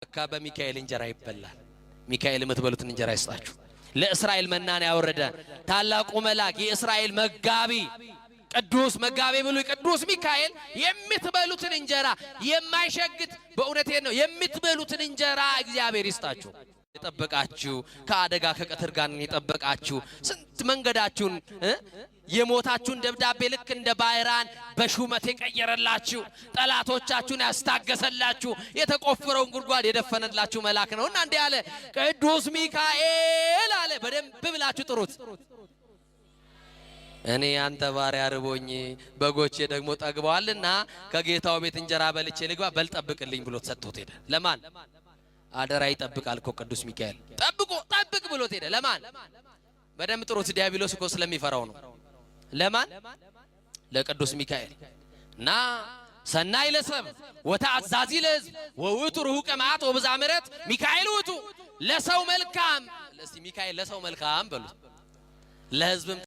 በሚካኤል እንጀራ ይበላል። ሚካኤል የምትበሉትን እንጀራ ይስጣችሁ። ለእስራኤል መናን ያወረደ ታላቁ መልአክ የእስራኤል መጋቢ ቅዱስ መጋቢ ብሉይ ቅዱስ ሚካኤል የምትበሉትን እንጀራ የማይሸግት በእውነቴ ነው የምትበሉትን እንጀራ እግዚአብሔር ይስጣችሁ። የጠበቃችሁ ከአደጋ ከቀትር ጋር የጠበቃችሁ ስንት መንገዳችሁን የሞታችሁን ደብዳቤ ልክ እንደ ባይራን በሹመት የቀየረላችሁ ጠላቶቻችሁን ያስታገሰላችሁ የተቆፈረውን ጉድጓድ የደፈነላችሁ መልአክ ነውና እንዲህ አለ ቅዱስ ሚካኤል አለ። በደንብ ብላችሁ ጥሩት። እኔ አንተ ባሪያ ርቦኝ በጎቼ ደግሞ ጠግበዋልና ከጌታው ቤት እንጀራ በልቼ ልግባ በልጠብቅልኝ ብሎ ተሰጥቶት ሄደ። ለማን አደራ ይጠብቃል እኮ ቅዱስ ሚካኤል ጠብቅ ብሎት ሄደ። ለማን በደም ጥሩት። ዲያብሎስ እኮ ስለሚፈራው ነው። ለማን ለቅዱስ ሚካኤል እና ሰናይ ለሰብ ወተአዛዚ ለሕዝብ ወውቱ ሩቀ መዓት ወብዛ ምሕረት ሚካኤል ውቱ ለሰው መልካም። ለሲ ሚካኤል ለሰው መልካም በሉት ለሕዝብም